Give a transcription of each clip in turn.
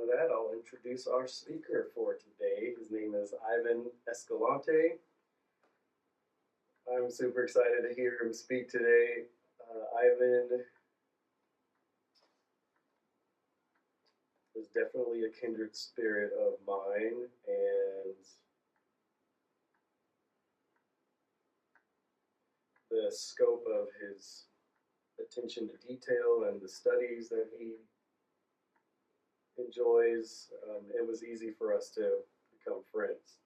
with that, I'll introduce our speaker for today. His name is Ivan Escalante. I'm super excited to hear him speak today. Ivan is definitely a kindred spirit of mine, and the scope of his attention to detail and the studies that he enjoys, it was easy for us to become friends.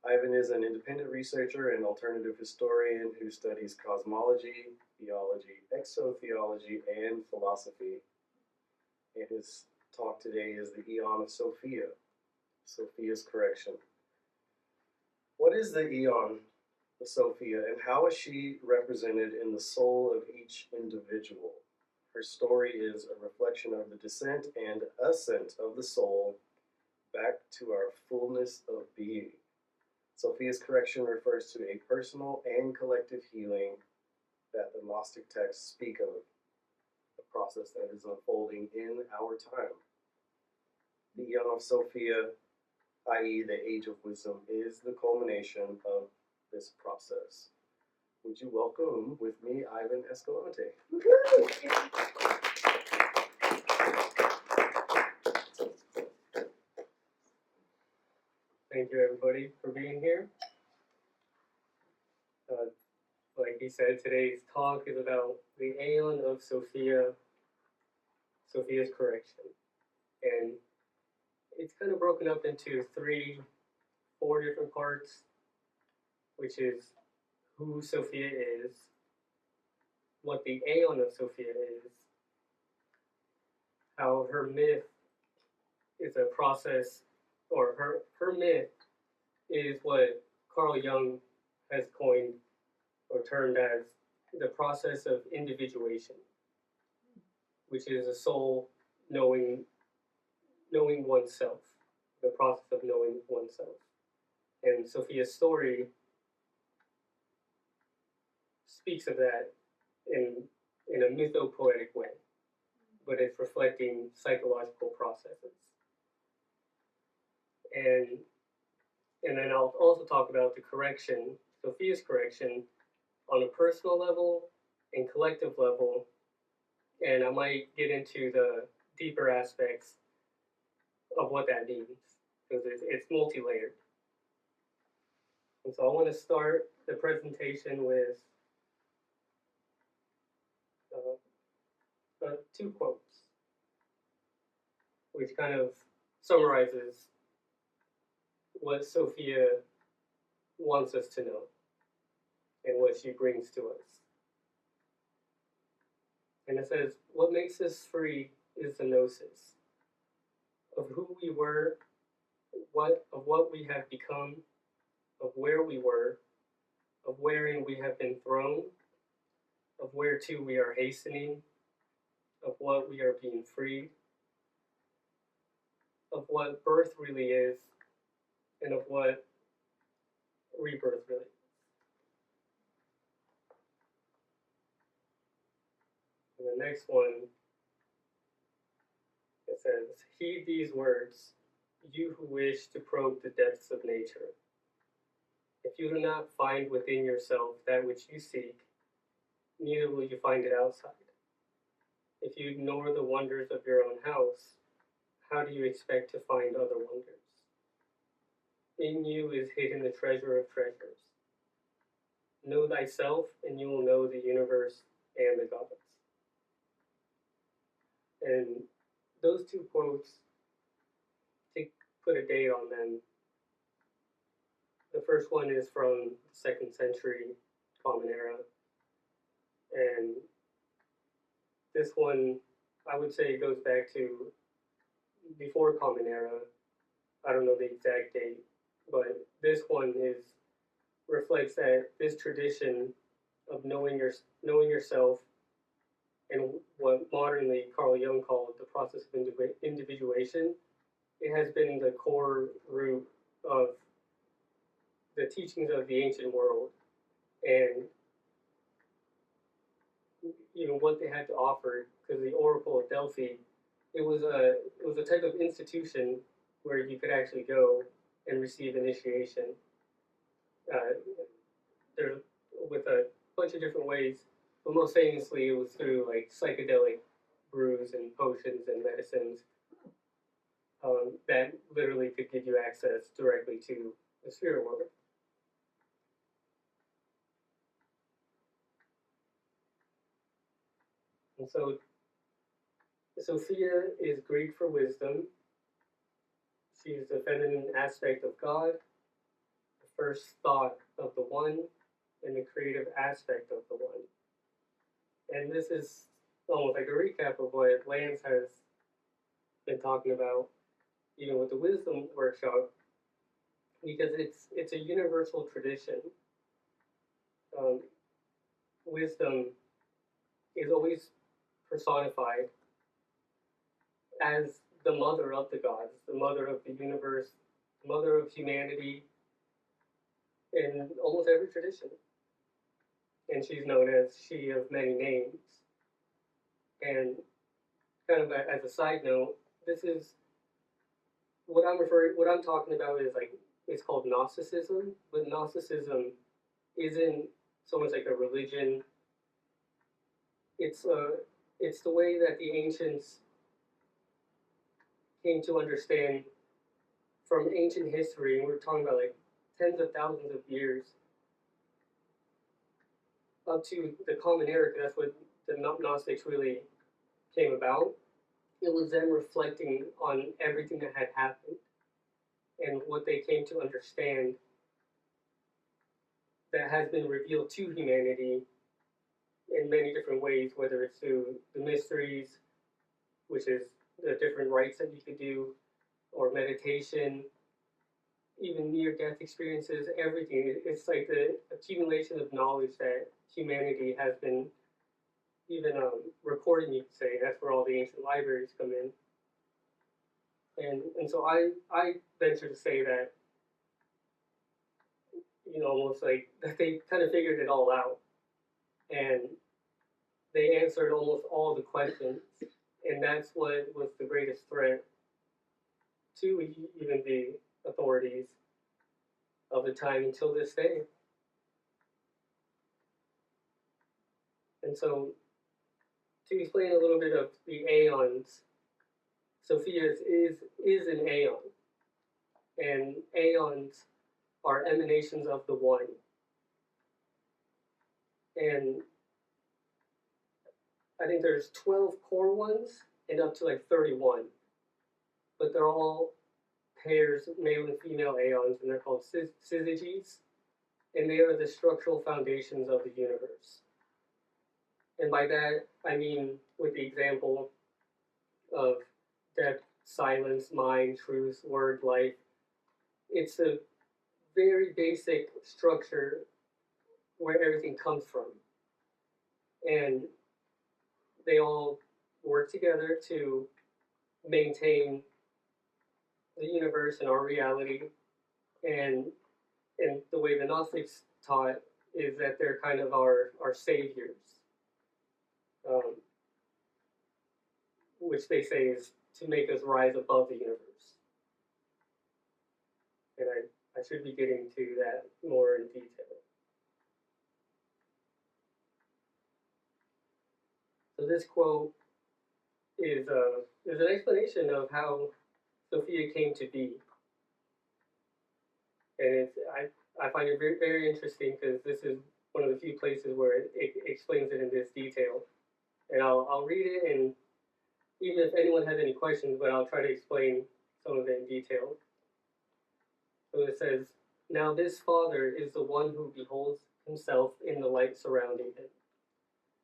Ivan is an independent researcher and alternative historian who studies cosmology, theology, exotheology, and philosophy. And his talk today is the Aeon of Sophia, Sophia's correction. What is the Aeon of Sophia, and how is she represented in the soul of each individual? Her story is a reflection of the descent and ascent of the soul back to our fullness of being. Sophia's correction refers to a personal and collective healing that the Gnostic texts speak of, a process that is unfolding in our time. The Aeon of Sophia, i.e. the Age of Wisdom, is the culmination of this process. Would you welcome with me Ivan Escalante? Thank you, everybody, for being here. Like he said, today's talk is about the Aeon of Sophia, Sophia's correction. And it's kind of broken up into four different parts, which is who Sophia is, what the Aeon of Sophia is, how her myth is a process, or her myth is what Carl Jung has coined or termed as the process of individuation, which is a soul knowing oneself, the process of knowing oneself. And Sophia's story speaks of that in a mythopoetic way, but it's reflecting psychological processes. And then I'll also talk about the correction, Sophia's correction, on a personal level and collective level, and I might get into the deeper aspects of what that means, because it's multi-layered. And so I want to start the presentation with two quotes, which kind of summarizes what Sophia wants us to know and what she brings to us. And it says, what makes us free is the gnosis of who we were, of what we have become, of where we were, of wherein we have been thrown, of whereto we are hastening, of what we are being freed, of what birth really is, and of what rebirth really is. And the next one, it says, heed these words, you who wish to probe the depths of nature. If you do not find within yourself that which you seek, neither will you find it outside. If you ignore the wonders of your own house, how do you expect to find other wonders? In you is hidden the treasure of treasures. Know thyself, and you will know the universe and the gods. And those two quotes, to put a date on them, the first one is from the 2nd century Common Era. And this one, I would say it goes back to before Common Era. I don't know the exact date, but this one reflects that this tradition of knowing yourself, and what modernly Carl Jung called the process of individuation, it has been the core root of the teachings of the ancient world, and what they had to offer, because the Oracle of Delphi, it was a type of institution where you could actually go and receive initiation. There with a bunch of different ways, but most famously it was through like psychedelic brews and potions and medicines that literally could give you access directly to the spirit world. And so Sophia is Greek for wisdom. She is the feminine aspect of God, the first thought of the One, and the creative aspect of the One. And this is almost like a recap of what Lance has been talking about, even with the wisdom workshop, because it's a universal tradition. Wisdom is always personified as the mother of the gods, the mother of the universe, the mother of humanity, in almost every tradition. And she's known as she of many names. And kind of as a side note, this is what I'm talking about is like, it's called Gnosticism, but Gnosticism isn't so much like a religion. It's the way that the ancients came to understand from ancient history, and we're talking about like tens of thousands of years, up to the Common Era, because that's what the Gnostics really came about. It was them reflecting on everything that had happened and what they came to understand that has been revealed to humanity in many different ways, whether it's through the mysteries, which is the different rites that you could do, or meditation, even near-death experiences, everything. It's like the accumulation of knowledge that humanity has been even recording, you could say. That's where all the ancient libraries come in. And so I venture to say that, almost like that they kind of figured it all out. And they answered almost all the questions. And that's what was the greatest threat to even the authorities of the time until this day. And so, to explain a little bit of the aeons, Sophia is an aeon. And aeons are emanations of the One. And I think there's 12 core ones and up to like 31. But they're all pairs, male and female aeons, and they're called syzygies. And they are the structural foundations of the universe. And by that, I mean with the example of depth, silence, mind, truth, word, life. It's a very basic structure where everything comes from. And they all work together to maintain the universe and our reality. And the way the Gnostics taught is that they're kind of our saviors, which they say is to make us rise above the universe. And I should be getting to that more in detail. So this quote is an explanation of how Sophia came to be. And I find it very, very interesting because this is one of the few places where it explains it in this detail. And I'll read it, and even if anyone has any questions, but I'll try to explain some of it in detail. So it says, "Now this Father is the one who beholds himself in the light surrounding him,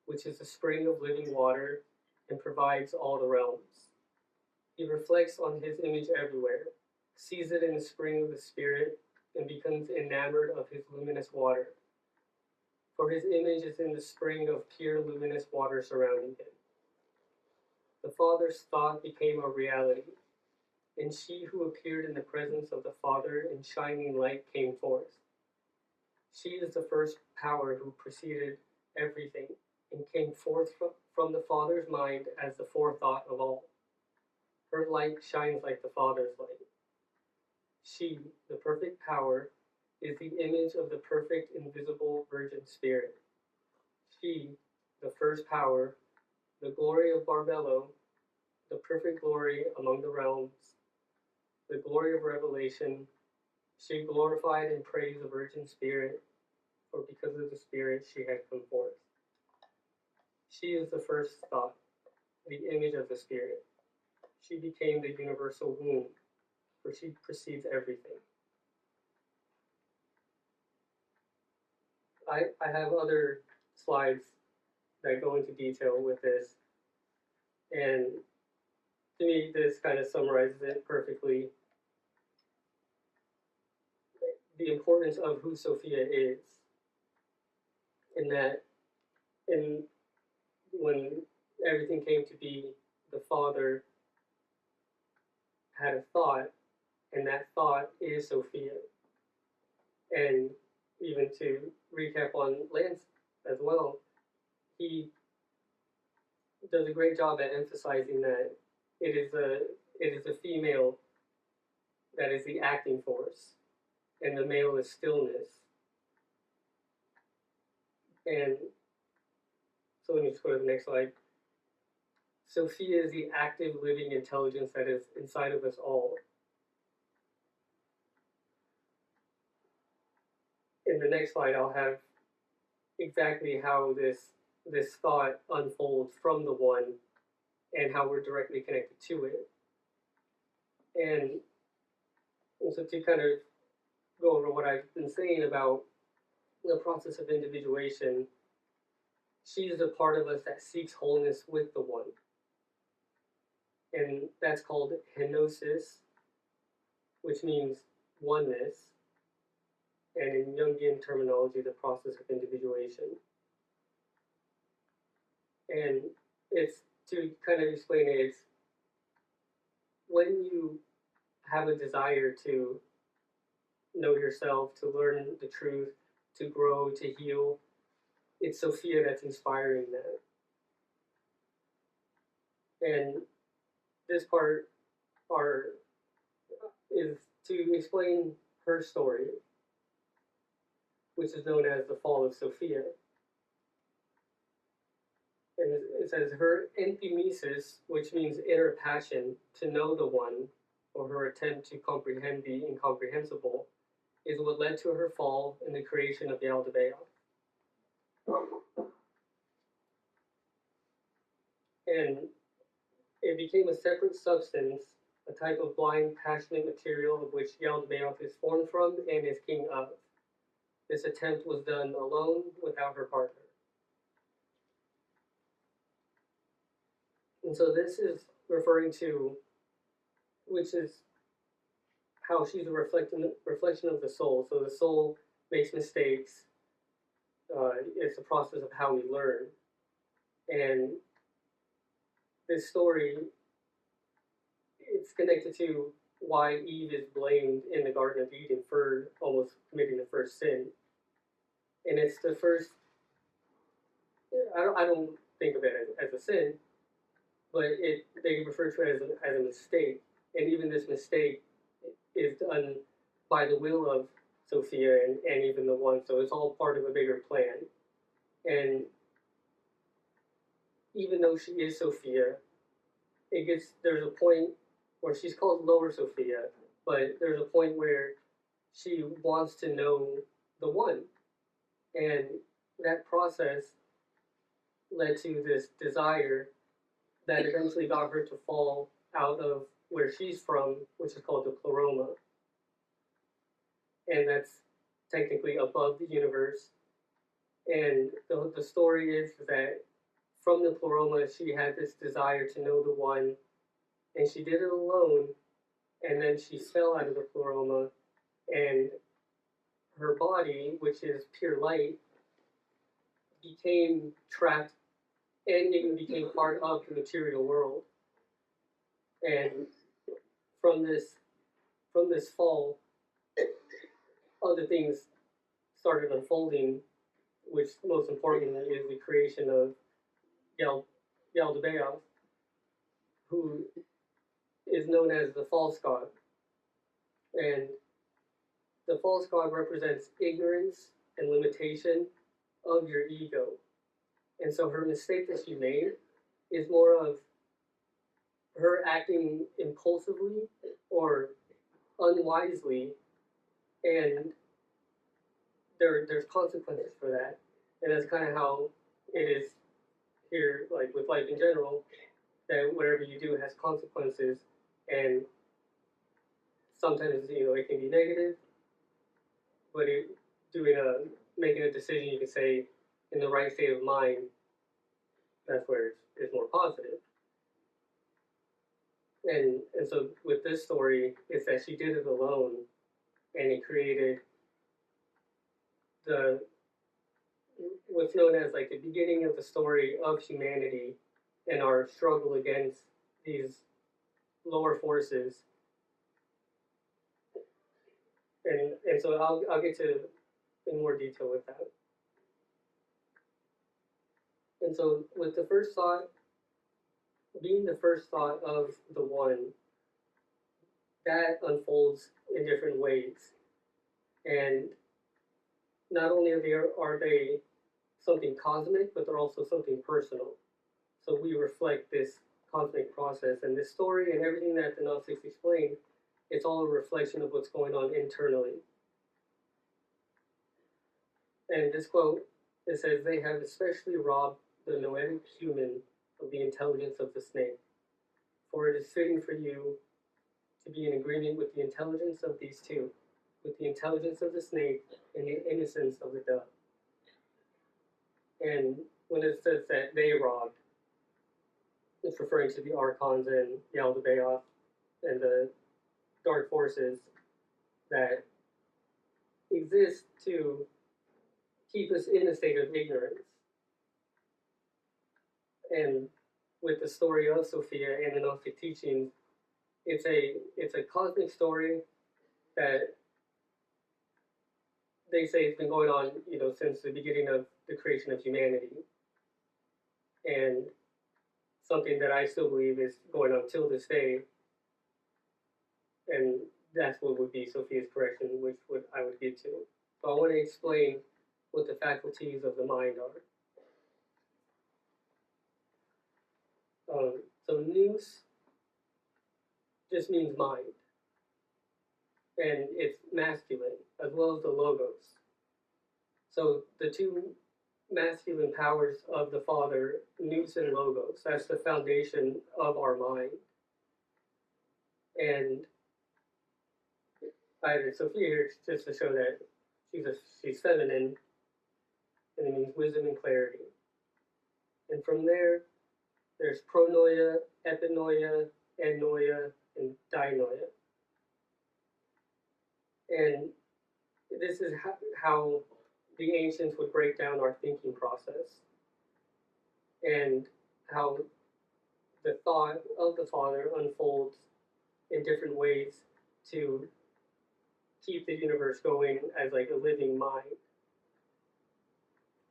which is the spring of living water and provides all the realms. He reflects on his image everywhere, sees it in the spring of the Spirit, and becomes enamored of his luminous water. For his image is in the spring of pure luminous water surrounding him. The Father's thought became a reality, and she who appeared in the presence of the Father in shining light came forth. She is the first power who preceded everything and came forth from the Father's mind as the forethought of all. Her light shines like the Father's light. She, the perfect power, is the image of the perfect invisible Virgin Spirit. She, the first power, the glory of Barbello, the perfect glory among the realms, the glory of revelation, she glorified and praised the Virgin Spirit, for because of the Spirit she had come forth. She is the first thought, the image of the Spirit. She became the universal womb, for she precedes everything. I have other slides that go into detail with this, and to me this kind of summarizes it perfectly. The importance of who Sophia is, in that when everything came to be, the Father had a thought, and that thought is Sophia. And even to recap on Lance as well, he does a great job at emphasizing that it is a female that is the acting force, and the male is stillness. And so let me just go to the next slide. Sophia is the active, living intelligence that is inside of us all. In the next slide, I'll have exactly how this thought unfolds from the one and how we're directly connected to it. And so to kind of go over what I've been saying about the process of individuation, she is a part of us that seeks wholeness with the one. And that's called henosis, which means oneness, and in Jungian terminology, the process of individuation. And it's, to kind of explain it, it's when you have a desire to know yourself, to learn the truth, to grow, to heal, it's Sophia that's inspiring that. And this part is to explain her story, which is known as the fall of Sophia. And it says, her enthemesis, which means inner passion, to know the one, or her attempt to comprehend the incomprehensible, is what led to her fall in the creation of the Aldebaoth. And it became a separate substance, a type of blind, passionate material of which Yaldabaoth is formed from and is king of. This attempt was done alone, without her partner. And so this is referring to, which is how she's a reflection of the soul. So the soul makes mistakes. It's a process of how we learn. And this story, it's connected to why Eve is blamed in the Garden of Eden for almost committing the first sin. And it's the first, I don't think of it as a sin, but they refer to it as a mistake. And even this mistake is done by the will of Sophia and even the one. So it's all part of a bigger plan. And even though she is Sophia, there's a point where she's called Lower Sophia, but there's a point where she wants to know the one. And that process led to this desire that eventually got her to fall out of where she's from, which is called the Pleroma. And that's technically above the universe. And the story is that from the Pleroma, she had this desire to know the one, and she did it alone, and then she fell out of the Pleroma, and her body, which is pure light, became trapped and even became part of the material world. And from this fall, other things started unfolding, which most importantly is the creation of Yaldabaoth, who is known as the false god. And the false god represents ignorance and limitation of your ego. And so her mistake that she made is more of her acting impulsively or unwisely, and there's consequences for that. And that's kind of how it is here, like with life in general, that whatever you do has consequences, and sometimes it can be negative, but making a decision, you could say, in the right state of mind, that's where it's more positive. And so with this story, it's that she did it alone, and it created what's known as like the beginning of the story of humanity and our struggle against these lower forces. And so I'll get to in more detail with that. And so with the first thought, being the first thought of the one, that unfolds in different ways. And not only are they something cosmic, but they're also something personal. So we reflect this cosmic process, and this story and everything that the Gnostics explain, it's all a reflection of what's going on internally. And this quote, it says, "They have especially robbed the noetic human of the intelligence of the snake, for it is fitting for you to be in agreement with the intelligence of these two, with the intelligence of the snake and the innocence of the dove." And when it says that they robbed, it's referring to the archons and the Aldebaoth and the dark forces that exist to keep us in a state of ignorance. And with the story of Sophia and the Gnostic teachings, it's a cosmic story that they say has been going on, since the beginning of the creation of humanity, and something that I still believe is going on till this day. And that's what would be Sophia's correction, which I would get to. So I want to explain what the faculties of the mind are. So nous just means mind, and it's masculine, as well as the logos. So the two masculine powers of the Father, nous and logos, that's the foundation of our mind. And I added Sophia here just to show that she's feminine, and it means wisdom and clarity. And from there's pronoia, epinoia, enoia, and dinoia. And this is how the ancients would break down our thinking process, and how the thought of the Father unfolds in different ways to keep the universe going as like a living mind.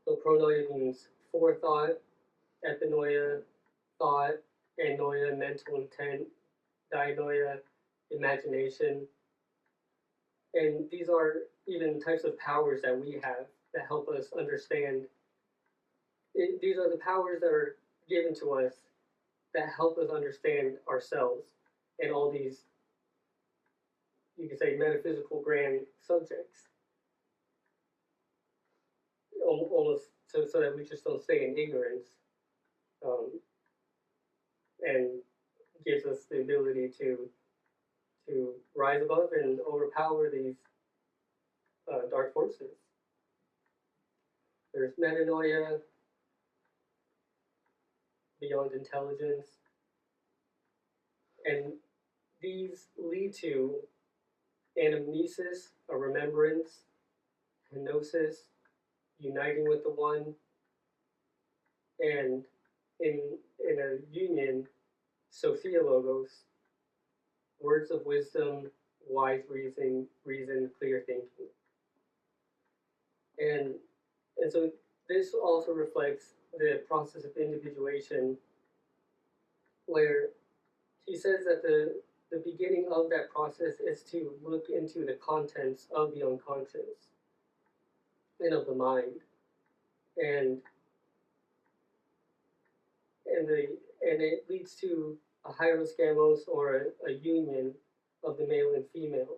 So pronoia means forethought, epinoia, thought, enoia, mental intent, dinoia, imagination. And these are even types of powers that we have that help us understand. These are the powers that are given to us that help us understand ourselves and all these, you could say, metaphysical grand subjects. Almost so that we just don't stay in ignorance, and gives us the ability to rise above and overpower these dark forces. There's metanoia, beyond intelligence, and these lead to anamnesis, a remembrance, kenosis, uniting with the one, and in a union, Sophia logos, words of wisdom, wise reason, clear thinking. And so this also reflects the process of individuation, where he says that the beginning of that process is to look into the contents of the unconscious and of the mind, and and it leads to a hieroscamos or a union of the male and female,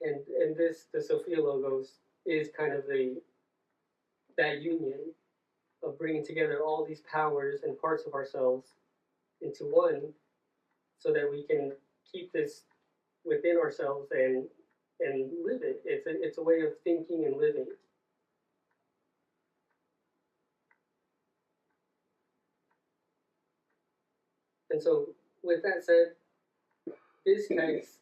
and this the Sophia logos is kind of that union of bringing together all these powers and parts of ourselves into one, so that we can keep this within ourselves and live it. It's a way of thinking and living. And so, with that said, this text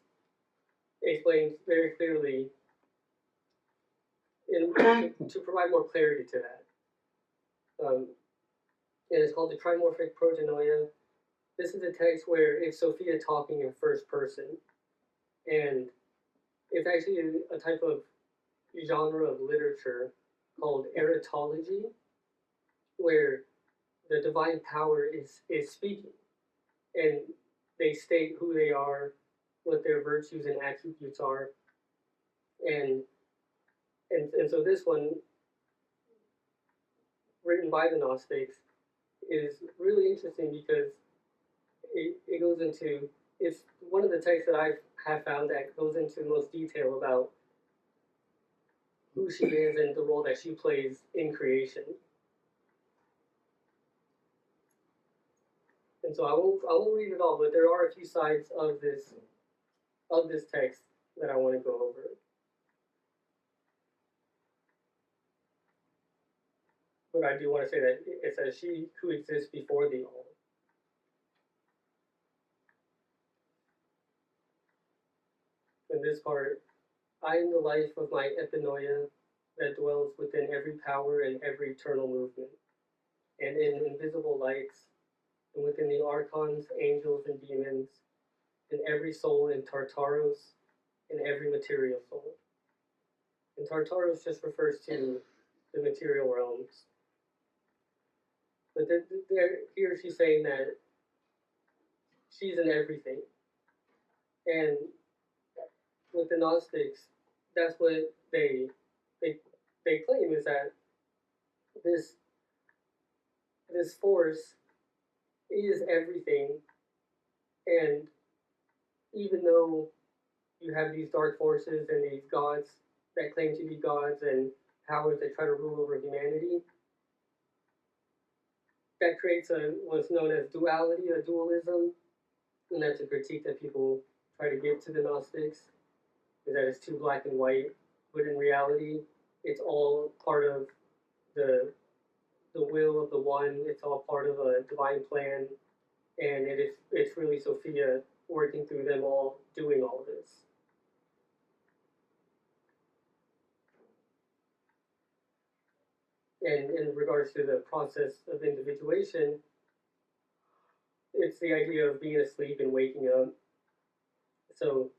explains very clearly, to provide more clarity to that. And it's called the Trimorphic Progenoia. This is a text where it's Sophia talking in first person, and it's actually a type of genre of literature called Erotology, where the divine power is speaking, and they state who they are, what their virtues and attributes are, and so this one, written by the Gnostics, is really interesting because it goes into, it's one of the texts that I have found that goes into the most detail about who she is and the role that she plays in creation. And so I won't read it all, but there are a few sides of this text that I want to go over. But I do want to say that it says she who exists before the all. In this part, I am the life of my epinoia that dwells within every power and every eternal movement, and in invisible lights, and within the archons, angels, and demons, in every soul in Tartaros, in every material soul. And Tartaros just refers to the material realms. But here she's saying that she's in everything. And with the Gnostics, that's what they claim, is that this force is everything, and even though you have these dark forces and these gods that claim to be gods and powers that try to rule over humanity, that creates what's known as duality or dualism, and that's a critique that people try to give to the Gnostics, is that it's too black and white, but in reality, it's all part of the will of the one. It's all part of a divine plan, and it's really Sophia working through them all, doing all this. And in regards to the process of individuation, it's the idea of being asleep and waking up. So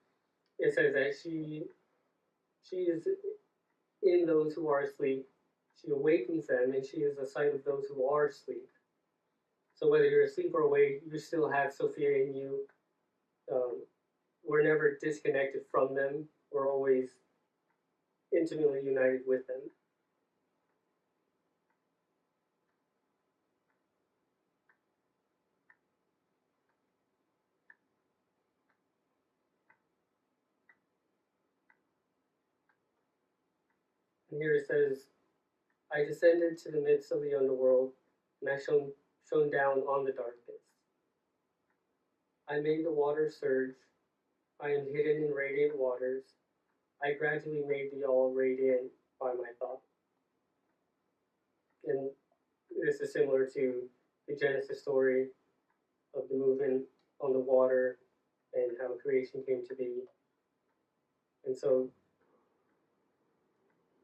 it says that she is in those who are asleep. She awakens them, and she is the sight of those who are asleep. So whether you're asleep or awake, you still have Sophia in you. We're never disconnected from them. We're always intimately united with them. And here it says, I descended to the midst of the underworld, and I shone down on the darkness. I made the waters surge. I am hidden in radiant waters. I gradually made the all radiant by my thought. And this is similar to the Genesis story of the movement on the water and how creation came to be. And so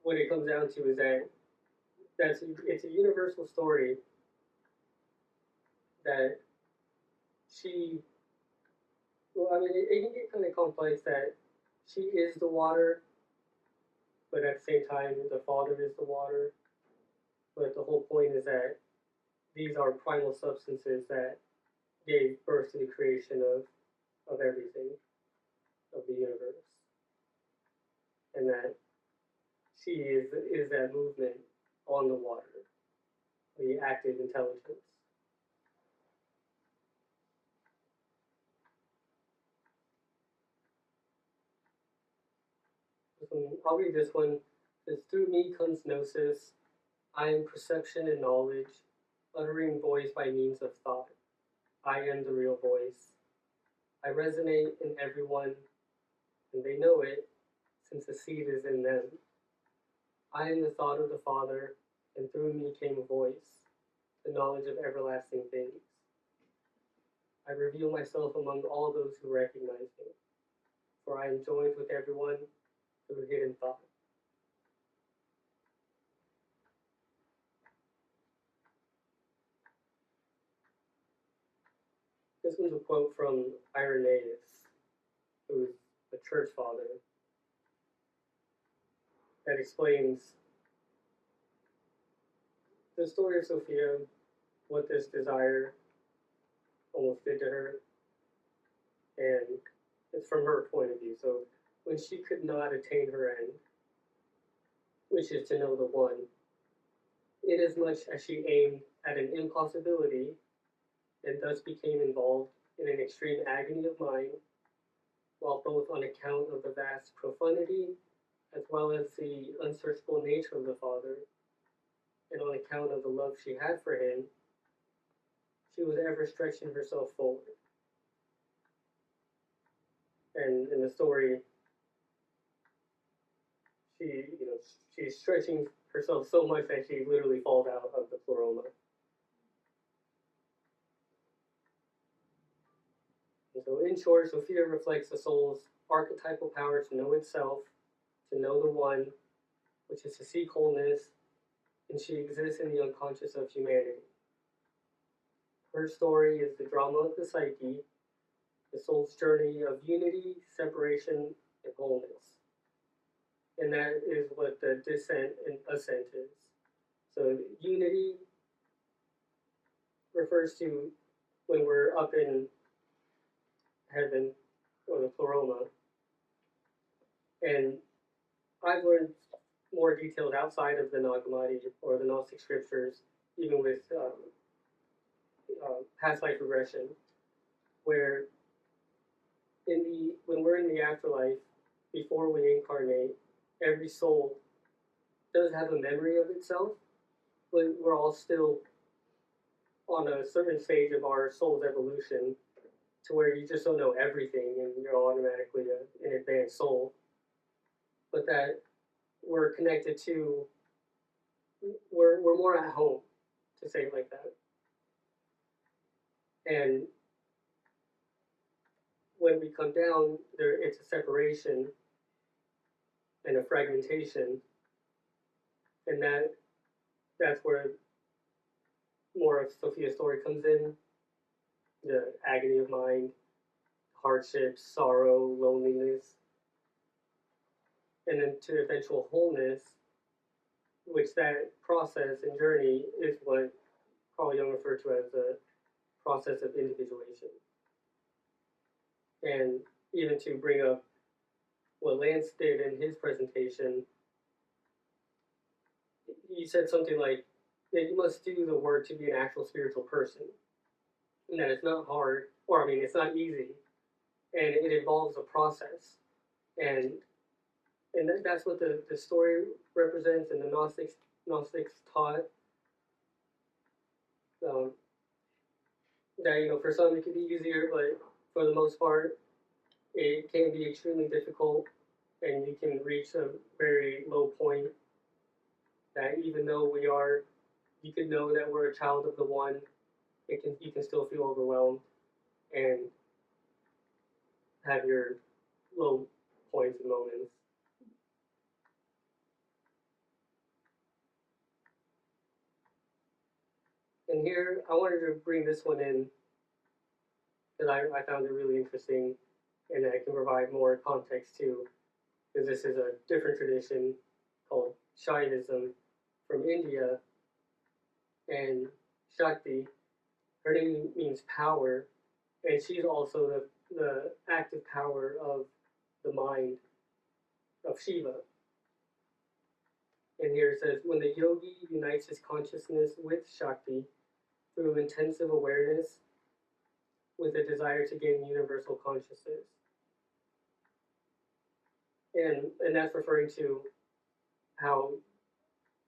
what it comes down to is that it's a universal story that it can get kind of complex, that she is the water, but at the same time, the Father is the water. But the whole point is that these are primal substances that gave birth to the creation of everything, of the universe. And that she is that movement on the water, the active intelligence. I'll read this one. It says, through me comes gnosis. I am perception and knowledge, uttering voice by means of thought. I am the real voice. I resonate in everyone, and they know it, since the seed is in them. I am the thought of the Father, and through me came a voice, the knowledge of everlasting things. I reveal myself among all those who recognize me, for I am joined with everyone through hidden thought. This one's a quote from Irenaeus, who is a church father, that explains the story of Sophia, what this desire almost did to her, and it's from her point of view. So when she could not attain her end, which is to know the one, inasmuch as she aimed at an impossibility and thus became involved in an extreme agony of mind, while both on account of the vast profundity as well as the unsearchable nature of the Father, and on account of the love she had for him, she was ever stretching herself forward. And in the story, she's stretching herself so much that she literally falls out of the Pleroma. And so in short, Sophia reflects the soul's archetypal power to know itself, to know the one, which is to seek wholeness, and she exists in the unconscious of humanity. Her story is the drama of the psyche, the soul's journey of unity, separation, and wholeness. And that is what the descent and ascent is. So unity refers to when we're up in heaven, or the Pleroma. And I've learned more details outside of the Nag Hammadi or the Gnostic scriptures, even with past life regression, where when we're in the afterlife, before we incarnate, every soul does have a memory of itself, but we're all still on a certain stage of our soul's evolution to where you just don't know everything and you're automatically an advanced soul, but that we're connected to, we're more at home, to say it like that. And when we come down, it's a separation and a fragmentation, and that's where more of Sophia's story comes in, the agony of mind, hardship, sorrow, loneliness, and then to eventual wholeness, which that process and journey is what Carl Jung referred to as the process of individuation. And even to bring up what Lance did in his presentation, he said something like that you must do the work to be an actual spiritual person. And that it's not hard, or I mean, it's not easy, and it involves a process. And that's what the story represents, and the Gnostics taught. That for some it could be easier, but for the most part, it can be extremely difficult, and you can reach a very low point. That even though you can know that we're a child of the one, you can still feel overwhelmed and have your low points and moments. And here, I wanted to bring this one in because I found it really interesting, and I can provide more context too, because this is a different tradition called Shaivism from India, and Shakti, her name means power, and she's also the active power of the mind of Shiva. And here it says, when the yogi unites his consciousness with Shakti through intensive awareness with a desire to gain universal consciousness. And that's referring to how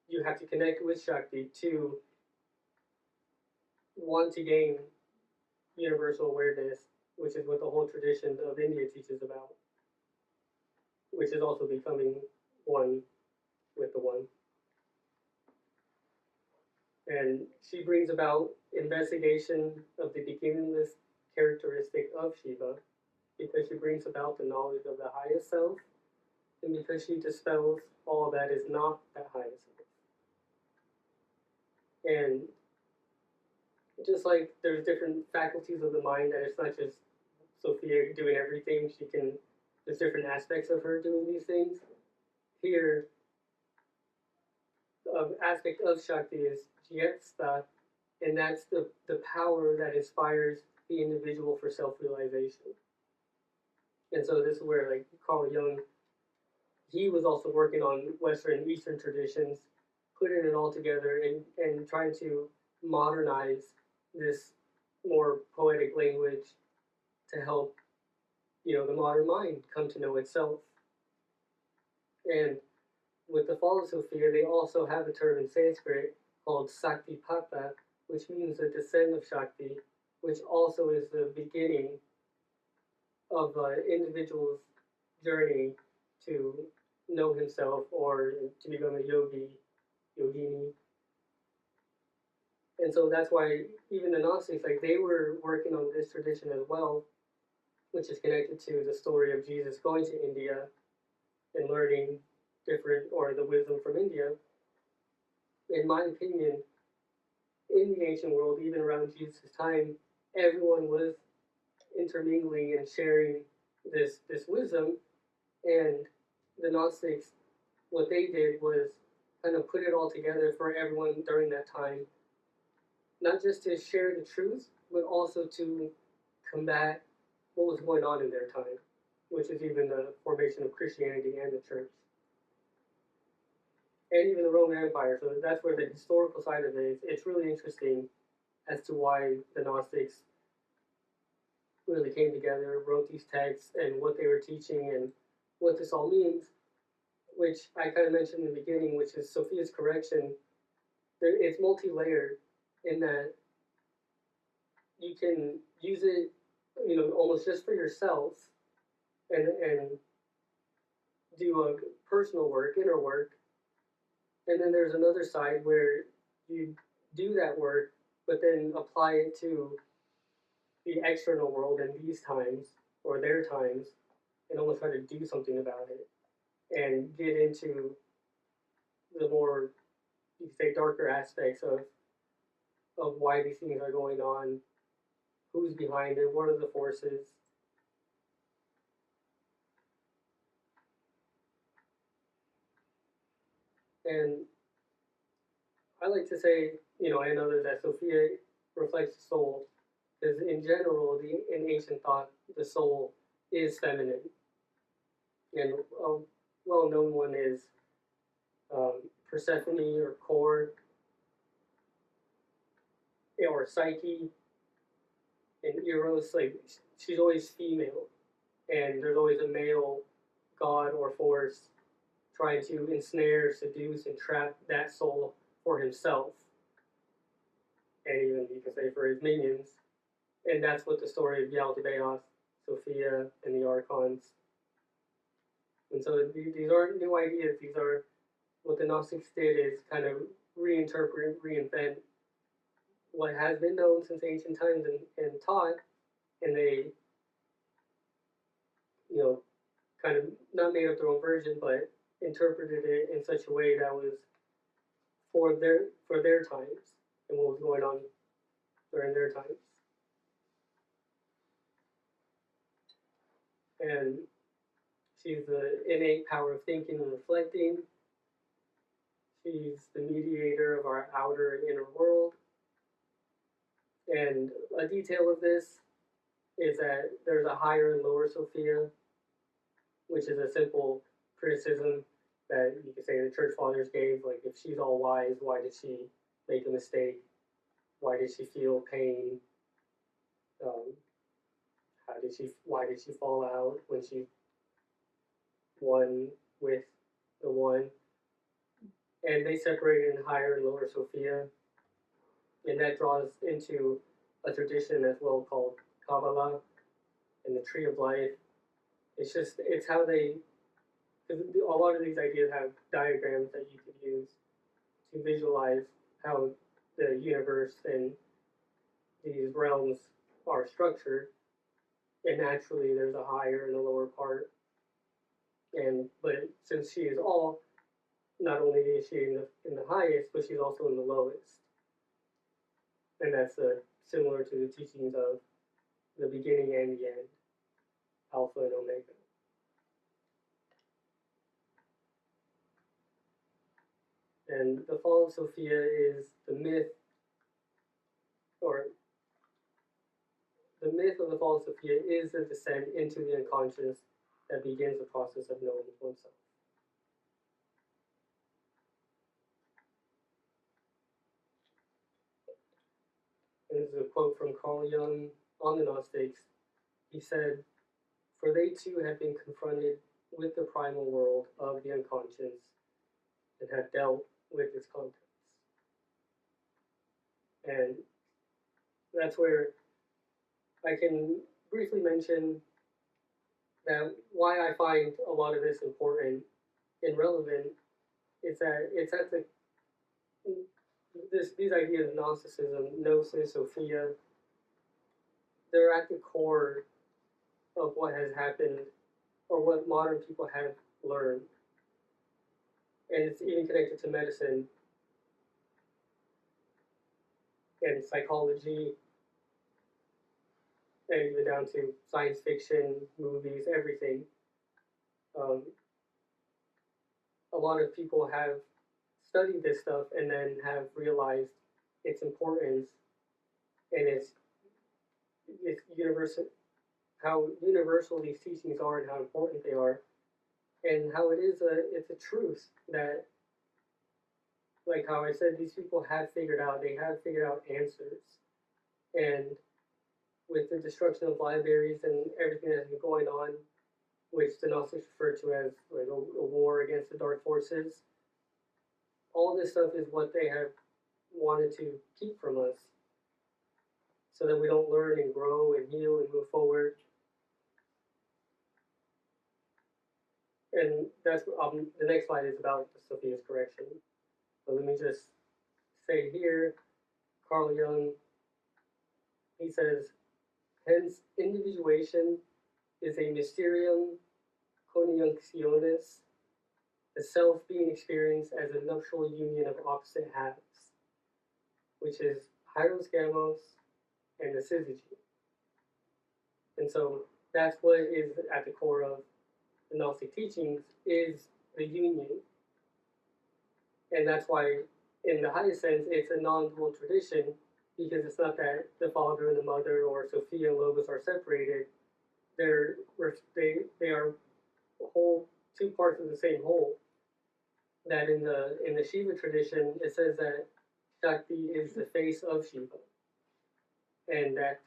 you have to connect with Shakti to want to gain universal awareness, which is what the whole tradition of India teaches about, which is also becoming one with the one. And she brings about investigation of the beginningless characteristic of Shiva, because she brings about the knowledge of the highest self, and because she dispels all that is not that highest self. And just like there's different faculties of the mind, that it's not just Sophia doing everything, there's different aspects of her doing these things. Here, the aspect of Shakti is Jyetsta, and that's the power that inspires the individual for self-realization. And so this is where, like, Carl Jung, he was also working on Western and Eastern traditions, putting it all together and trying to modernize this more poetic language to help, the modern mind come to know itself. And with the fall of Sophia, they also have a term in Sanskrit called Saktipata, which means the descent of Shakti, which also is the beginning of an individual's journey to know himself or to become a yogini. And so that's why even the Gnostics, like, they were working on this tradition as well, which is connected to the story of Jesus going to India and learning the wisdom from India. In my opinion, in the ancient world, even around Jesus' time, everyone was intermingling and sharing this wisdom. And the Gnostics, what they did was kind of put it all together for everyone during that time, not just to share the truth, but also to combat what was going on in their time, which is even the formation of Christianity and the church. And even the Roman Empire. So that's where the historical side of it is. It's really interesting as to why the Gnostics really came together, wrote these texts, and what they were teaching, and what this all means, which I kind of mentioned in the beginning, which is Sophia's correction. It's multi-layered in that you can use it, almost just for yourself, and do a personal work, inner work. And then there's another side where you do that work, but then apply it to the external world in these times, or their times, and almost try to do something about it, and get into the more, you could say, darker aspects of why these things are going on, who's behind it, what are the forces. And I like to say, and others, that Sophia reflects the soul, because in general, in ancient thought, the soul is feminine. And a well-known one is Persephone or Kor, or Psyche, and Eros. Like, she's always female, and there's always a male god or force trying to ensnare, seduce, and trap that soul for himself, and even, you can say, for his minions. And that's what the story of Yaldabaoth, Sophia, and the Archons. And so these aren't new ideas. These are what the Gnostics did, is kind of reinterpret, reinvent what has been known since ancient times and taught, and they, kind of not made up their own version, but interpreted it in such a way that was for their times and what was going on during their times. And she's the innate power of thinking and reflecting. She's the mediator of our outer and inner world. And a detail of this is that there's a higher and lower Sophia, which is a simple criticism that you could say the church fathers gave. Like, if she's all wise, why did she make a mistake? Why did she feel pain? Um, why did she fall out when she won with the one? And they separated in higher and lower Sophia, and that draws into a tradition as well called Kabbalah and the Tree of Life. It's how they, because a lot of these ideas have diagrams that you could use to visualize how the universe and these realms are structured. And naturally, there's a higher and a lower part. But since she is all, not only is she in the highest, but she's also in the lowest. And that's similar to the teachings of the beginning and the end, Alpha and Omega. And the fall of Sophia is the myth, or the myth of the fall of Sophia is the descent into the unconscious that begins the process of knowing oneself. And this is a quote from Carl Jung on the Gnostics. He said, "For they too have been confronted with the primal world of the unconscious and have dealt with its contents." And that's where I can briefly mention that why I find a lot of this important and relevant is that it's at these ideas of Gnosticism, Gnosis, Sophia, they're at the core of what has happened or what modern people have learned. And it's even connected to medicine and psychology, and even down to science fiction, movies, everything. A lot of people have studied this stuff and then have realized its importance and its universal, how universal these teachings are and how important they are, and how it's a truth that, like how I said, these people have figured out answers. And with the destruction of libraries and everything that's been going on, which the Gnostics refer to as like a war against the dark forces, all this stuff is what they have wanted to keep from us so that we don't learn and grow and heal and move forward. And that's the next slide is about Sophia's correction. But let me just say here, Carl Jung, he says, hence individuation is a mysterium conjunctionis, the self being experienced as a nuptial union of opposite halves, which is Hieros Gamos and the syzygy. And so that's what is at the core of the Gnostic teachings, is the union. And that's why, in the highest sense, it's a non-dual tradition, because it's not that the Father and the Mother or Sophia and Logos are separated. They are whole, two parts of the same whole. That in the Shiva tradition, it says that Shakti is the face of Shiva, and that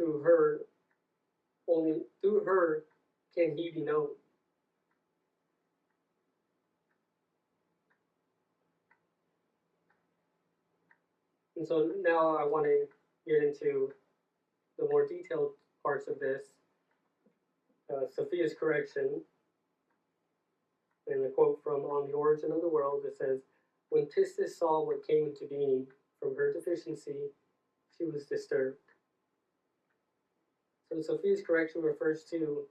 only through her can he be known. And so now I want to get into the more detailed parts of this. Sophia's correction, and a quote from On the Origin of the World, it says, "When Pistis saw what came into being from her deficiency, she was disturbed." So Sophia's correction refers to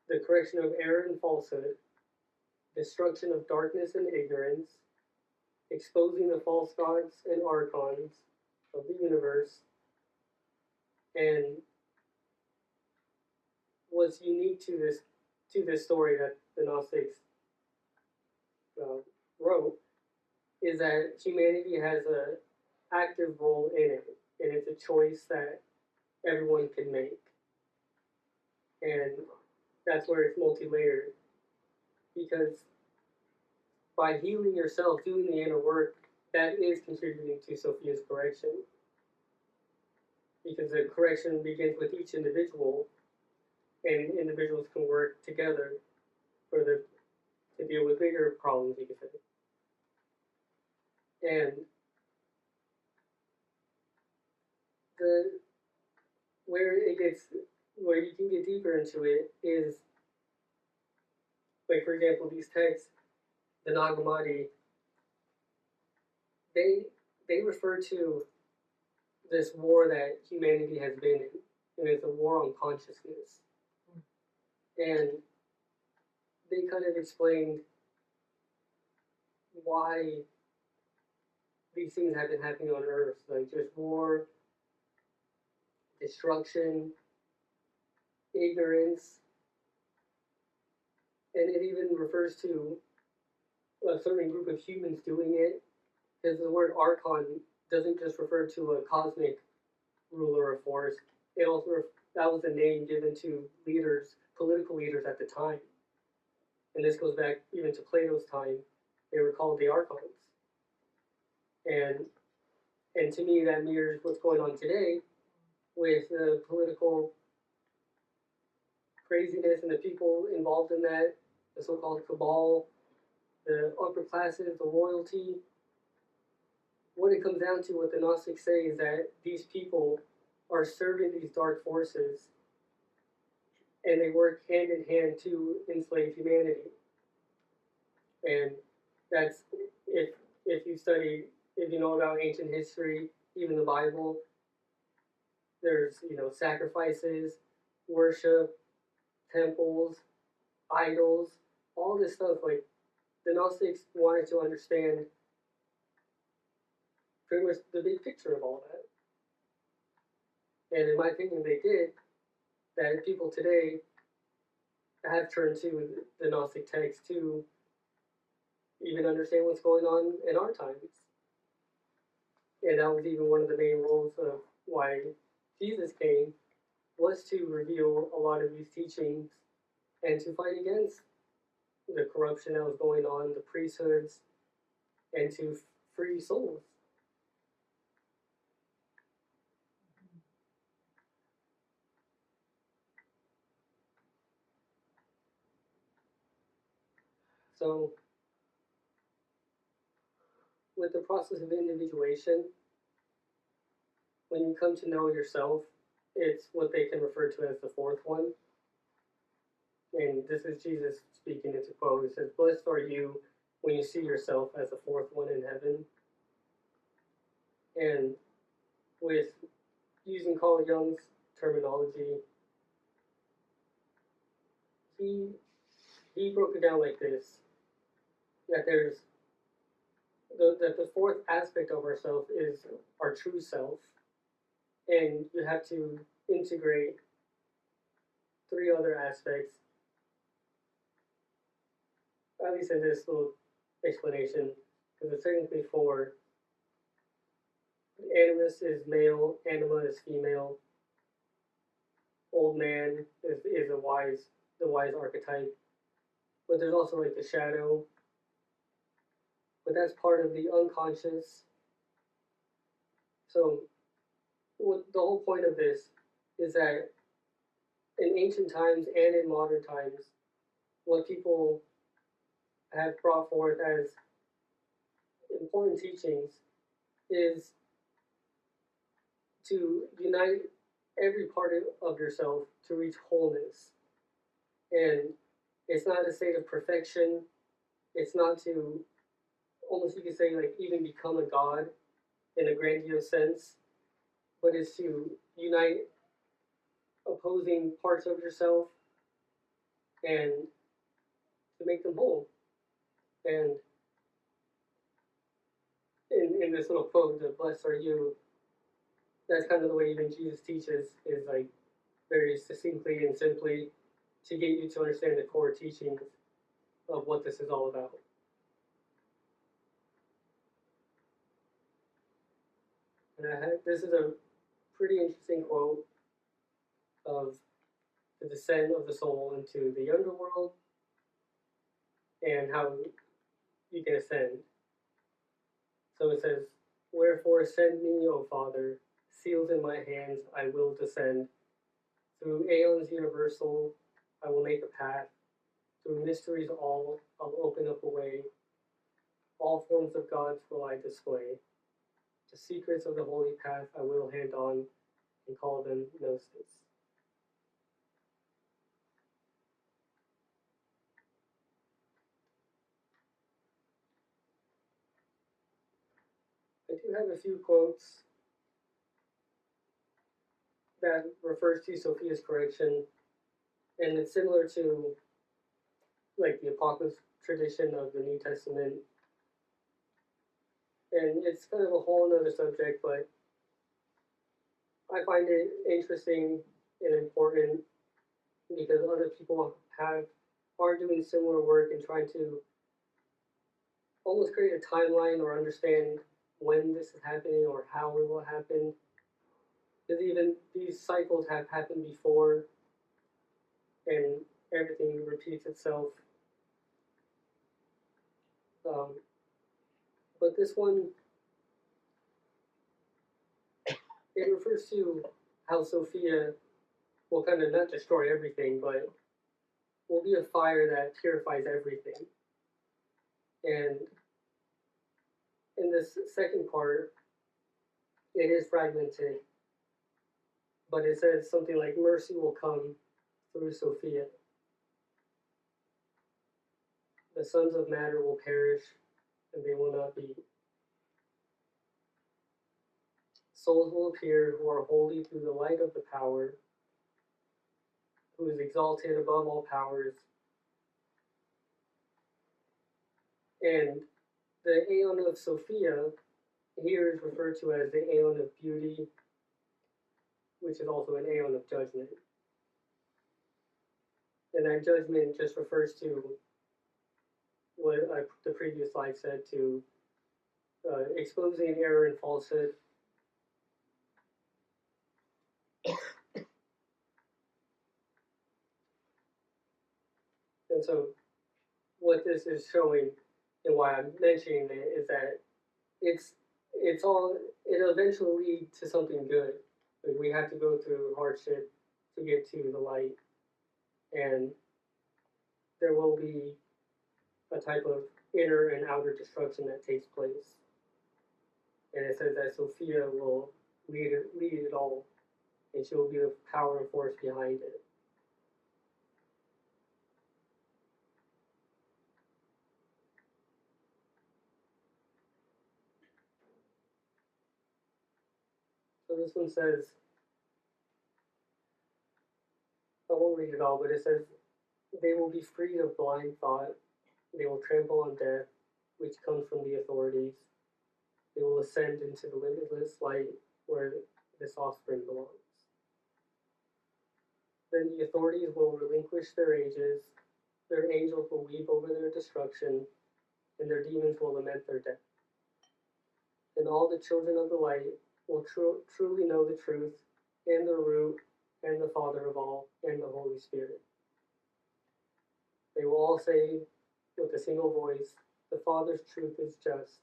the correction of error and falsehood, destruction of darkness and ignorance, exposing the false gods and archons of the universe, and what's unique to this story that the Gnostics wrote is that humanity has an active role in it. and it's a choice that everyone can make. And that's where it's multi-layered, because by healing yourself, doing the inner work, that is contributing to Sophia's correction. Because the correction begins with each individual, and individuals can work together to deal with bigger problems, you could say. And where you can get deeper into it is, like, for example, these texts, the Nag Hammadi, they refer to this war that humanity has been in, and it's a war on consciousness. And they kind of explained why these things have been happening on Earth, like just war, destruction, ignorance, and it even refers to a certain group of humans doing it, because the word archon doesn't just refer to a cosmic ruler or force. It also that was a name given to leaders, political leaders at the time, and this goes back even to Plato's time. They were called the archons, and to me that mirrors what's going on today with the political craziness and the people involved in that, the so-called cabal, the upper classes, the royalty. What it comes down to, what the Gnostics say, is that these people are serving these dark forces, and they work hand in hand to enslave humanity. And that's, if you study, if you know about ancient history, even the Bible, there's, sacrifices, worship, temples, idols, all this stuff. Like, the Gnostics wanted to understand pretty much the big picture of all that. And in my opinion, they did. That people today have turned to the Gnostic text to even understand what's going on in our times. And that was even one of the main roles of why Jesus came, was to reveal a lot of these teachings and to fight against the corruption that was going on, the priesthoods, and to free souls. So, with the process of individuation, when you come to know yourself, it's what they can refer to as the fourth one. And this is Jesus speaking. It's a quote. It says, "Blessed are you when you see yourself as the fourth one in heaven." And with using Carl Jung's terminology, he broke it down like this: that that the fourth aspect of ourself is our true self, and you have to integrate three other aspects, at least in this little explanation, because it's technically four. Animus is male, anima is female, old man is the wise archetype, but there's also like the shadow, but that's part of the unconscious. So the whole point of this is that in ancient times and in modern times, what people have brought forth as important teachings is to unite every part of yourself to reach wholeness. And it's not a state of perfection. It's not to, almost you could say, like, even become a god in a grandiose sense, but it's to unite opposing parts of yourself and to make them whole. And in this little quote, the "Blessed are you," that's kind of the way even Jesus teaches, is like very succinctly and simply to get you to understand the core teachings of what this is all about. And this is a pretty interesting quote of the descent of the soul into the underworld and how you can ascend. So it says, "Wherefore send me, O Father, seals in my hands I will descend. Through aeons universal I will make a path. Through mysteries all I'll open up a way. All forms of gods will I display. The secrets of the holy path I will hand on and call them Gnostics." I do have a few quotes that refers to Sophia's correction, and it's similar to like the Apocrypha tradition of the New Testament. And it's kind of a whole other subject, but I find it interesting and important because other people are doing similar work and trying to almost create a timeline or understand when this is happening or how it will happen. Because even these cycles have happened before and everything repeats itself. But this one, it refers to how Sophia will kind of not destroy everything, but will be a fire that purifies everything. And in this second part, it is fragmented, but it says something like, "Mercy will come through Sophia. The sons of matter will perish, and they will not be. Souls will appear who are holy through the light of the power, who is exalted above all powers." And the Aeon of Sophia here is referred to as the Aeon of Beauty, which is also an Aeon of Judgment. And that judgment just refers to what the previous slide said, to exposing error and falsehood. And so what this is showing and why I'm mentioning it is that it eventually leads to something good. Like we have to go through hardship to get to the light, and there will be a type of inner and outer destruction that takes place. And it says that Sophia will lead it all, and she will be the power and force behind it. So this one says, I won't read it all, but it says, "They will be freed of blind thought. They will trample on death, which comes from the authorities. They will ascend into the limitless light where this offspring belongs. Then the authorities will relinquish their ages, their angels will weep over their destruction, and their demons will lament their death. And all the children of the light will truly know the truth, and the root, and the Father of all, and the Holy Spirit. They will all say with a single voice, the Father's truth is just,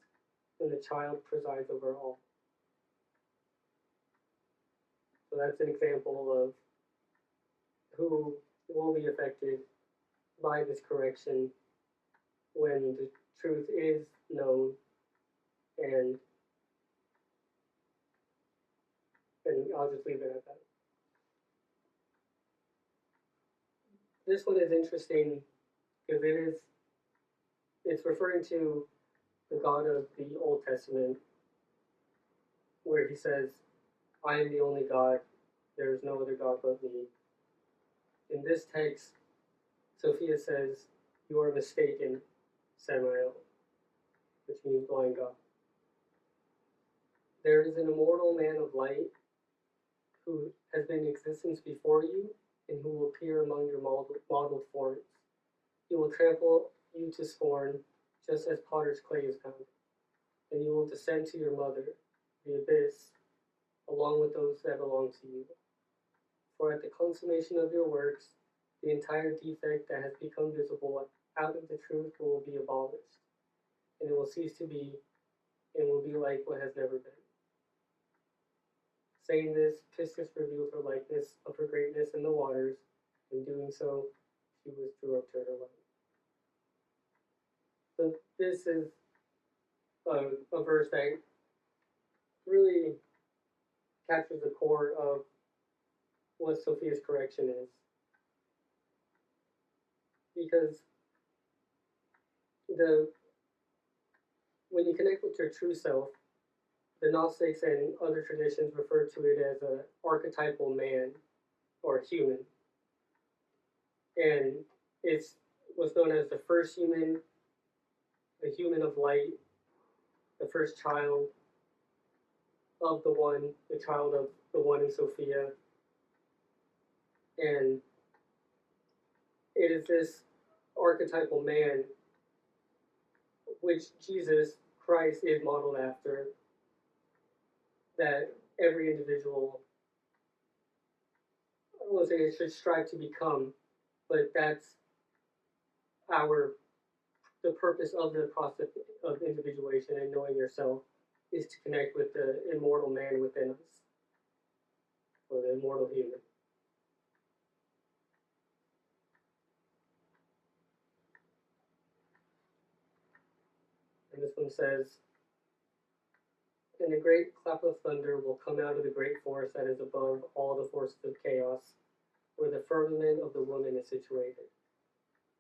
and the child presides over all." So that's an example of who will be affected by this correction when the truth is known, and I'll just leave it at that. This one is interesting because it's referring to the God of the Old Testament, where he says, "I am the only God, there is no other God but me." In this text, Sophia says, "You are mistaken, Samael," which means blind God. "There is an immortal man of light who has been in existence before you and who will appear among your modeled forms. He will trample you to scorn, just as potter's clay is found. And you will descend to your mother, the abyss, along with those that belong to you. For at the consummation of your works, the entire defect that has become visible out of the truth will be abolished, and it will cease to be, and will be like what has never been. Saying this, Pistis revealed her likeness of her greatness in the waters. In doing so, she withdrew up to her light. So this is a verse that really captures the core of what Sophia's correction is. Because when you connect with your true self, the Gnostics and other traditions refer to it as an archetypal man or human. And it's what's known as the first human, the human of light, the first child of the one, the child of the one in Sophia. And it is this archetypal man which Jesus Christ is modeled after, that every individual, I won't say it should strive to become, but that's the purpose of the process of individuation and knowing yourself, is to connect with the immortal man within us, or the immortal human. And this one says, and a great clap of thunder will come out of the great forest that is above all the forces of chaos, where the firmament of the woman is situated.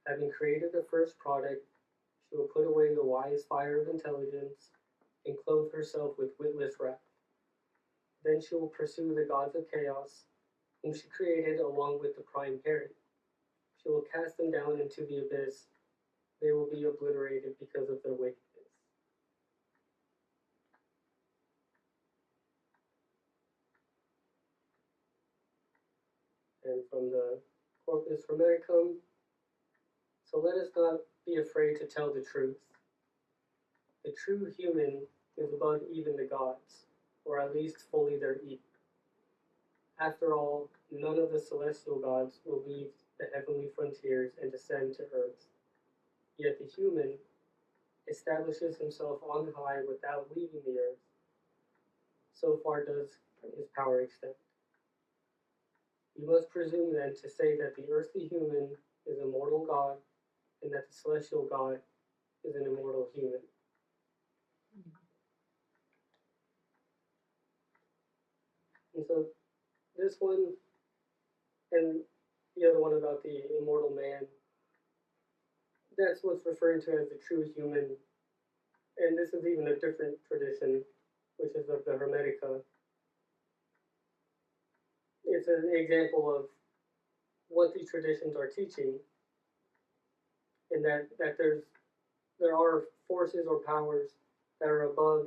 Having created the first product, she will put away the wise fire of intelligence and clothe herself with witless wrath. Then she will pursue the gods of chaos, whom she created along with the prime parent. She will cast them down into the abyss. They will be obliterated because of their wickedness. And from the Corpus Hermeticum, so let us not be afraid to tell the truth. The true human is above even the gods, or at least fully their equal. After all, none of the celestial gods will leave the heavenly frontiers and descend to earth. Yet the human establishes himself on high without leaving the earth. So far does his power extend. We must presume then to say that the earthly human is a mortal god, and that the celestial god is an immortal human. And so this one and the other one about the immortal man, that's what's referred to as the true human. And this is even a different tradition, which is of the Hermetica. It's an example of what these traditions are teaching, and that there are forces or powers that are above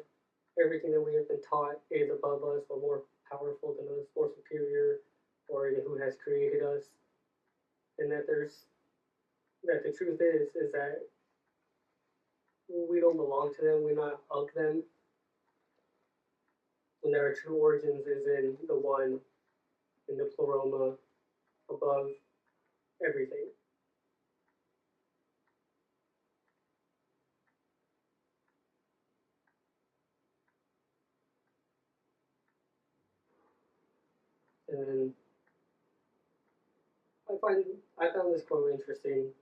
everything that we have been taught is above us, or more powerful than us, more superior, or who has created us, and that the truth is that we don't belong to them, we're not of them, and that our true origins is in the one, in the Pleroma, above everything. And I found this quote interesting,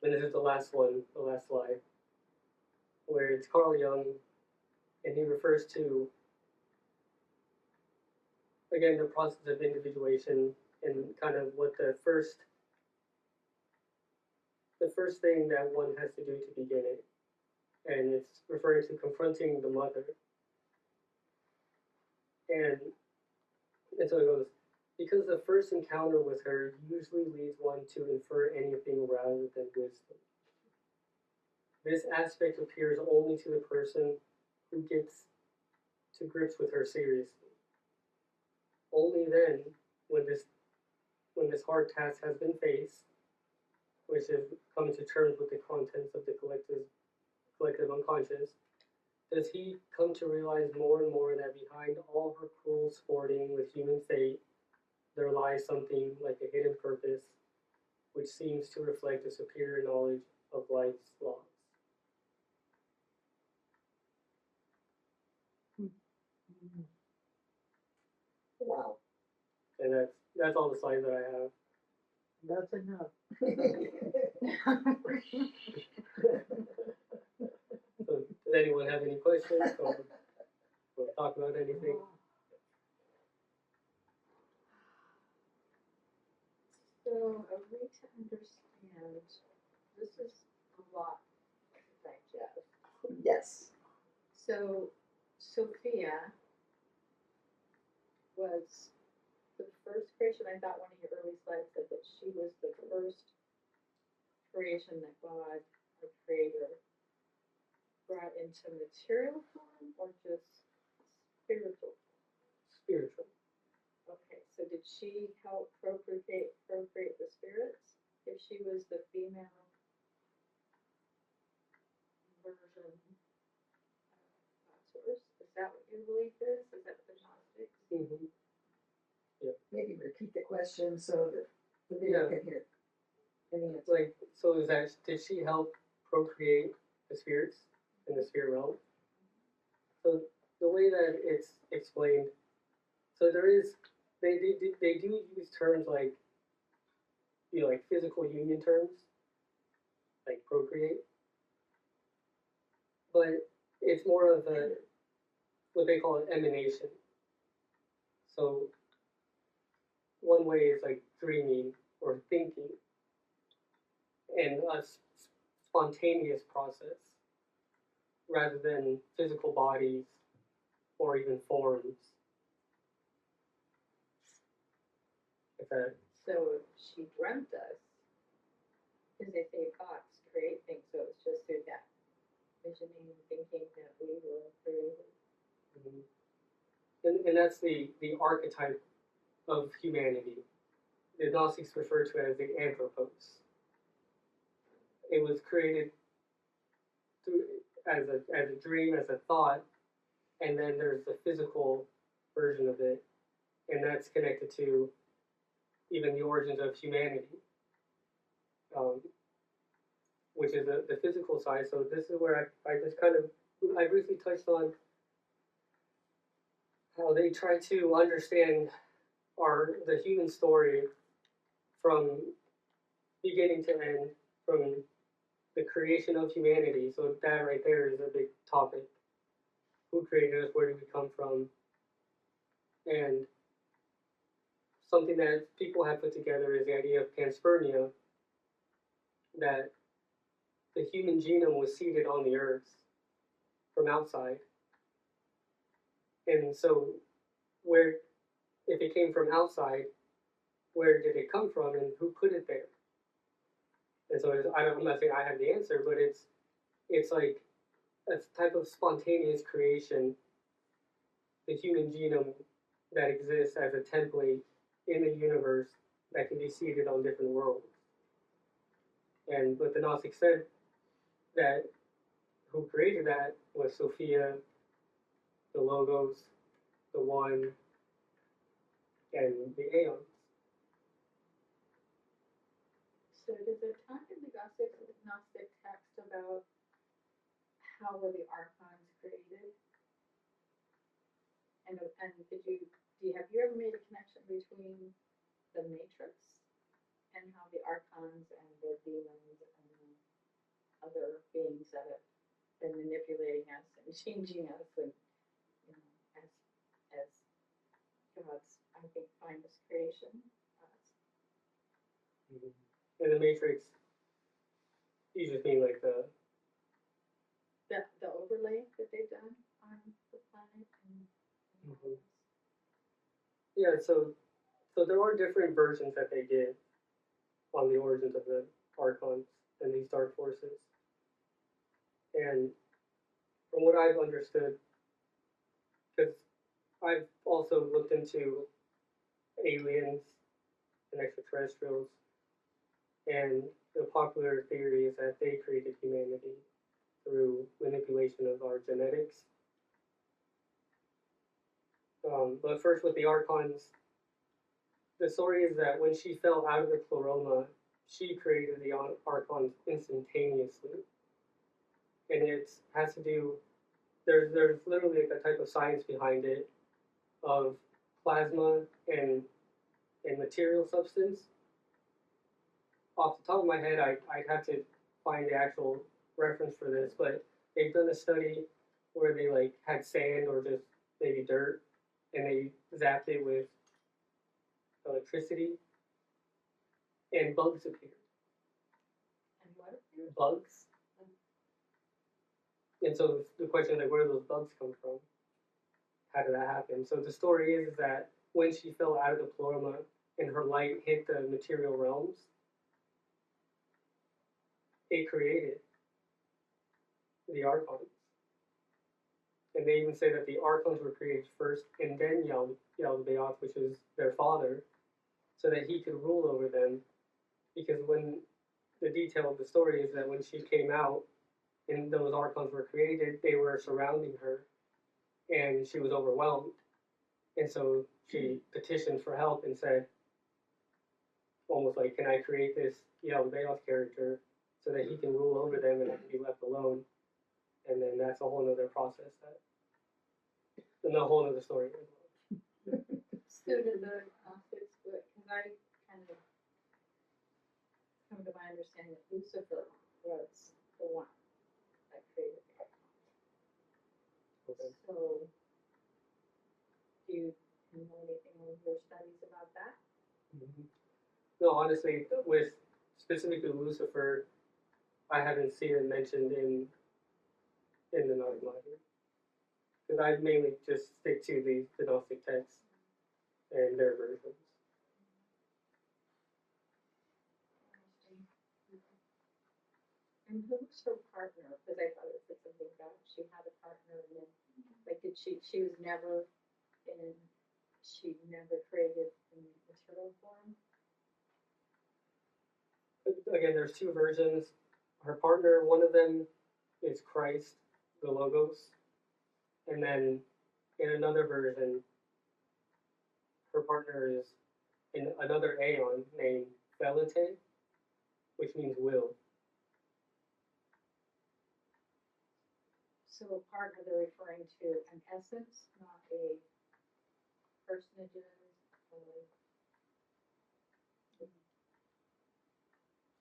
and this is the last one, the last slide, where it's Carl Jung, and he refers to, again, the process of individuation and kind of what the first thing that one has to do to begin it. And it's referring to confronting the mother. And so it goes, because the first encounter with her usually leads one to infer anything rather than wisdom. This aspect appears only to the person who gets to grips with her seriously. Only then, when this hard task has been faced, which is coming to terms with the contents of the collective unconscious, does he come to realize more and more that behind all her sporting with human fate, there lies something like a hidden purpose, which seems to reflect a superior knowledge of life's laws. Wow, And that's all the slides that I have. that's enough. So, does anyone have any questions or want to talk about anything? So, are we to understand, this is a lot to digest. Yes. So, Sophia was the first creation. I thought one of your early slides said that she was the first creation that God, our Creator, brought into material form or just spiritual form? Spiritual. Okay, so did she help procreate the spirits? If she was the female version of God's source, is that what your belief is? Is that the Gnostics? Mm-hmm. Maybe repeat the question so that the video can hear any answer. Like, so is that, did she help procreate the spirits in the spirit realm? So the way that it's explained, so there is, they do use terms like, you know, like physical union terms, like procreate, but it's more of a, what they call an emanation. So one way is like dreaming or thinking, and a spontaneous process rather than physical bodies or even forms. If that, So she dreamt us, because they say thoughts create things, so it's just through that visioning and thinking that we were created. and that's the archetype of humanity. The Gnostics refer to it as the anthropos. It was created through as a dream, as a thought, and then there's the physical version of it, and that's connected to even the origins of humanity, which is the physical side. So this is where I just kind of, I briefly touched on how they try to understand the human story from beginning to end, from the creation of humanity. So that right there is a big topic. Who created us? Where did we come from? And something that people have put together is the idea of panspermia, that the human genome was seeded on the earth from outside. And so where, if it came from outside, where did it come from and who put it there? And so I'm not saying I have the answer, but it's like a type of spontaneous creation, the human genome that exists as a template in the universe that can be seeded on different worlds. And what the Gnostics said, that who created that was Sophia, the Logos, the One, and the Aeons. So does it talk in the Gnostic text about how were the archons created? And have you ever made a connection between the matrix and how the archons and the demons and other beings that have been manipulating us and changing us and, you know, as God's, I think, finest creation. In the Matrix, you just mean like the overlay that they've done on the planet and Mhm. Yeah, so there are different versions that they did on the origins of the Archons and these dark forces. And from what I've understood, because I've also looked into aliens and extraterrestrials, and the popular theory is that they created humanity through manipulation of our genetics. But first with the archons, the story is that when she fell out of the Pleroma, she created the archons instantaneously. And it has to do, there's literally like a type of science behind it of plasma and material substance. Off the top of my head, I'd have to find the actual reference for this, but they've done a study where they like had sand or just maybe dirt, and they zapped it with electricity, and bugs appeared. And what? Bugs. And so the question is like, where do those bugs come from? How did that happen? So the story is that when she fell out of the Pleroma and her light hit the material realms, it created the archons. And they even say that the archons were created first, and then Yaldabaoth, which is their father, so that he could rule over them. Because when the detail of the story is that when she came out and those archons were created, they were surrounding her, and she was overwhelmed. And so she petitioned for help and said, almost like, can I create this Yaldabaoth character so that he can rule over them and I can be left alone? And then that's a whole other process, and a whole other story. So did the Gnostics, because I kind of come to my understanding that Lucifer was the one that created the archons. Okay. So, do you know anything in your studies about that? Mm-hmm. No, honestly, with specifically Lucifer, I haven't seen it mentioned in the Cosmology. Because I mainly just stick to the Gnostic texts and their versions. And who was her partner? Because I thought it said something about she had a partner, and then, like, she was never she never created in material form. But again, there's two versions. Her partner, one of them is Christ, the Logos. And then in another version, her partner is in another Aeon named Escalante, which means will. So a partner, they're referring to an essence, not a personages or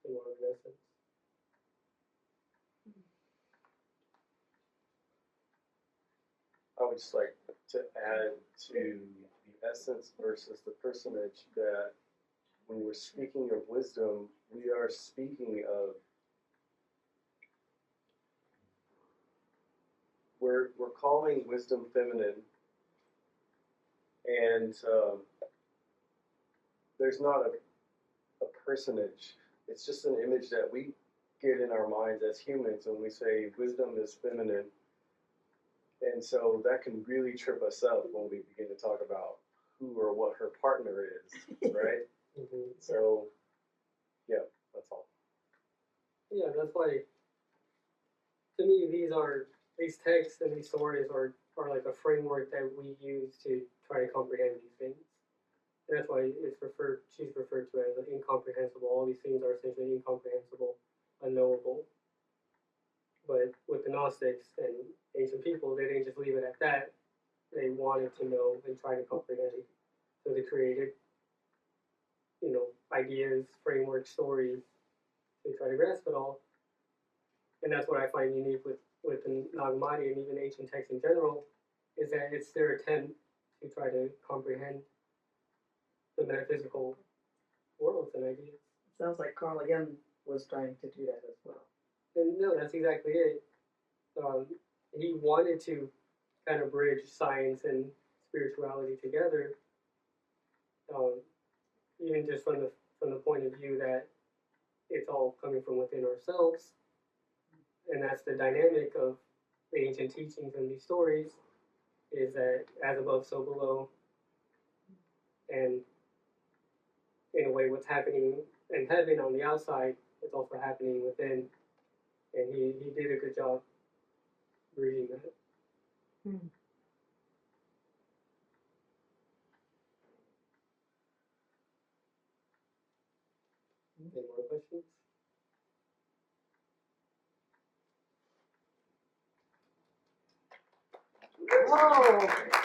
In one of essence. I would just like to add to the essence versus the personage that when we're speaking of wisdom, we are speaking of we're calling wisdom feminine, and there's not a personage. It's just an image that we get in our minds as humans when we say wisdom is feminine. And so that can really trip us up when we begin to talk about who or what her partner is, right? Mm-hmm. So, yeah, that's all. Yeah, that's why, to me, these texts and these stories are like a framework that we use to try to comprehend these things. And that's why she's referred to as incomprehensible. All these things are essentially incomprehensible, unknowable. But with the Gnostics and ancient people, they didn't just leave it at that. They wanted to know and try to comprehend. So they created, ideas, framework, stories. They try to grasp it all. And that's what I find unique with the Nag Hammadi and even ancient texts in general, is that it's their attempt to try to comprehend the metaphysical worlds and ideas. Sounds like Carl Jung was trying to do that as well. And no, that's exactly it. He wanted to kind of bridge science and spirituality together, even just from the point of view that it's all coming from within ourselves, and that's the dynamic of the ancient teachings and these stories, is that as above, so below, and in a way, what's happening in heaven on the outside is also happening within. And he did a good job reading that. Any more questions? Whoa.